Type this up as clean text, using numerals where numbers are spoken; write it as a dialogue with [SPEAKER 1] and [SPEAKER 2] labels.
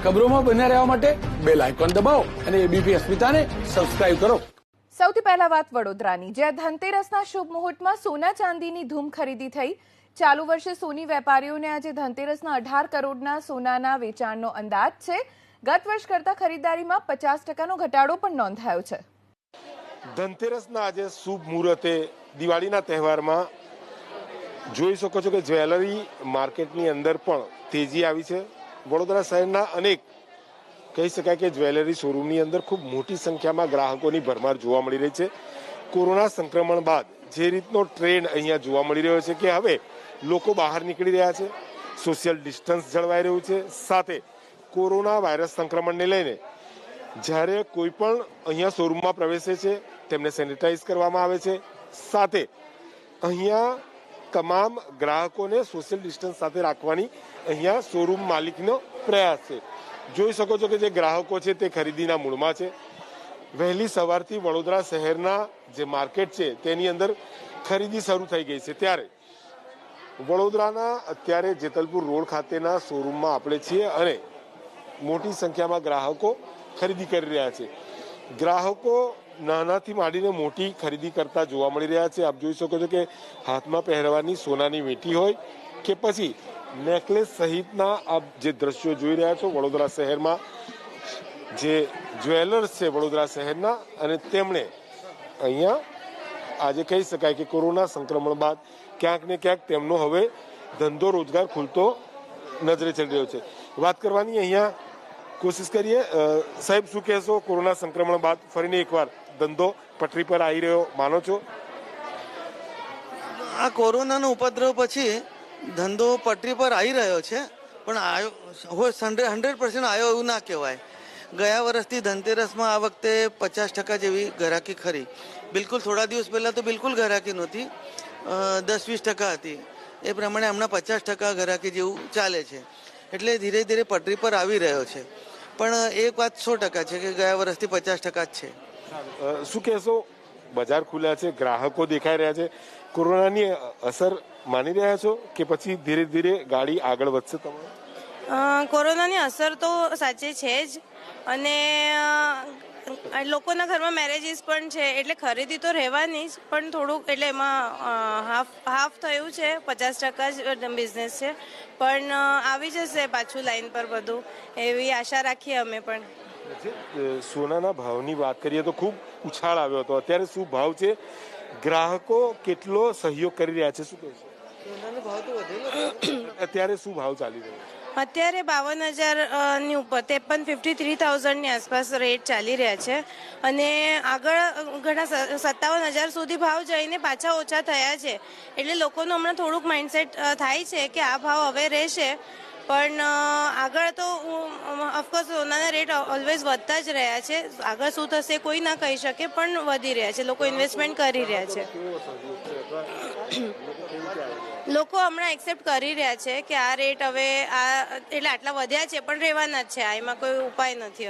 [SPEAKER 1] ખબરોમાં બન્યા રહેવા માટે બેલ આઇકોન દબાવો અને એબીપી અસ્મિતાને સબસ્ક્રાઇબ કરો।
[SPEAKER 2] સૌથી પહેલા વાત વડોદરાની, જ્યાં ધનતેરસના શુભ મુહૂર્તમાં સોના ચાંદીની ધૂમ ખરીદી થઈ। ચાલુ વર્ષે સોની વેપારીઓને આજે ધનતેરસના 18 કરોડના સોનાના વેચાણનો અંદાજ છે। ગત વર્ષ કરતા ખરીદારીમાં 50%નો ઘટાડો પણ નોંધાયો છે।
[SPEAKER 3] ધનતેરસના આજે શુભ મુહૂર્તે દિવાળીના તહેવારમાં જોઈ શકો છો કે જ્વેલરી માર્કેટની અંદર પણ તેજી આવી છે। વડોદરા શહેરના અનેક કહી શકાય કે જ્વેલરી શોરૂમની અંદર ખૂબ મોટી સંખ્યામાં ગ્રાહકોની ભરમાર જોવા મળી રહી છે। કોરોના સંક્રમણ બાદ જે રીતનો ટ્રેન્ડ અહીંયા જોવા મળી રહ્યો છે કે હવે લોકો બહાર નીકળી રહ્યા છે, સોશિયલ ડિસ્ટન્સ જળવાઈ રહ્યું છે, સાથે કોરોના વાયરસ સંક્રમણને લઈને જ્યારે કોઈ પણ અહીંયા શોરૂમમાં પ્રવેશે છે તેમને સેનિટાઈઝ કરવામાં આવે છે, સાથે અહીંયા તમામ ગ્રાહકોને સોશિયલ ડિસ્ટન્સ સાથે રાખવાની અહીંયા શોરૂમ માલિકનો પ્રયાસ છે। જોઈ શકો છો કે જે ગ્રાહકો છે તે ખરીદીના મૂડમાં છે। વહેલી સવારથી વડોદરા શહેરના જે માર્કેટ છે તેની અંદર ખરીદી શરૂ થઈ ગઈ છે, ત્યારે વડોદરાના અત્યારે જેતલપુર રોડ ખાતેના શોરૂમમાં આપણે છીએ અને મોટી સંખ્યામાં ગ્રાહકો ખરીદી કરી રહ્યા છે। ગ્રાહકો નાનાથી માંડીને મોટી ખરીદી કરતા જોવા મળી રહ્યા છે। આપ જોઈ શકો છો કે હાથમાં પહેરવાની સોનાની વીંટી હોય કે પછી નેકલેસ સહિતના આપ જે દ્રશ્યો જોઈ રહ્યા છો વડોદરા શહેરમાં જે જ્વેલર્સ છે વડોદરા શહેરના, અને તેમણે અહીંયા આજે કહી શકાય કે કોરોના સંક્રમણ બાદ ક્યાંક ને ક્યાંક તેમનો હવે ધંધો રોજગાર ખુલતો નજરે ચડી રહ્યો છે। વાત કરવાની અહીંયા કોશિશ કરીએ। સાહેબ, શું કહેશો? કોરોના સંક્રમણ બાદ ફરીને એકવાર ધંધો પટરી પર આવી રહ્યો માનો છો?
[SPEAKER 4] આ કોરોનાનો ઉપદ્રવ પછી ધંધો પટરી પર આવી રહ્યો છે, પણ આવ્યો 100% આવ્યો એવું ના કહેવાય। ગયા વર્ષથી ધનતેરસમાં આ વખતે 50% જેવી ગ્રાહકી ખરી। બિલકુલ થોડા દિવસ પહેલાં તો બિલકુલ ગ્રાહકી નહોતી, 10-20% હતી। એ પ્રમાણે હમણાં 50% ગ્રાહકી જેવું ચાલે છે, એટલે ધીરે ધીરે પટરી પર આવી રહ્યો છે। પણ એક વાત 100% છે કે ગયા વર્ષથી 50% જ છે।
[SPEAKER 3] શું કહેશો? બજાર ખુલ્યા છે, ગ્રાહકો દેખાઈ રહ્યા છે, કોરોનાની અસર માની રહ્યા છો કે પછી ધીરે ધીરે ગાડી આગળ વધશે તમારે?
[SPEAKER 5] કોરોનાની અસર તો સાચે છે જ, અને લોકોના ઘરમાં મેરેજીસ પણ છે, એટલે ખરીદી તો રહેવાની જ, પણ થોડુંક એટલે એમાં હાફ થયું છે। 50% જ બિઝનેસ છે, પણ આવી જશે પાછું લાઈન પર બધું, એવી આશા રાખીએ અમે પણ।
[SPEAKER 3] સોનાના ભાવની વાત કરીએ તો ખૂબ ઉછાળ આવ્યો હતો, અત્યારે શું ભાવ છે? ગ્રાહકો કેટલો સહયોગ કરી રહ્યા છે? શું કહેશો?
[SPEAKER 4] સોનાનો ભાવ તો વધેલો,
[SPEAKER 3] અત્યારે શું ભાવ ચાલી રહ્યો છે?
[SPEAKER 5] અત્યારે 52,000ની ઉપર 53,000ની આસપાસ રેટ ચાલી રહ્યા છે, અને આગળ ઘણા 57,000 સુધી ભાવ જઈને પાછા ઓછા થયા છે, એટલે લોકોનું હમણાં થોડુંક માઇન્ડસેટ થાય છે કે આ ભાવ હવે રહેશે, પણ આગળ તો ઓફકોર્સ સોનાના રેટ ઓલવેઝ વધતા જ રહ્યા છે। આગળ શું થશે કોઈ ના કહી શકે, પણ વધી રહ્યા છે, લોકો ઇન્વેસ્ટમેન્ટ કરી રહ્યા છે। લોકો હમણાં એક્સેપ્ટ કરી રહ્યા છે કે આ રેટ હવે એટલે આટલા વધ્યા છે પણ રહેવાના જ છે, એમાં કોઈ ઉપાય નથી।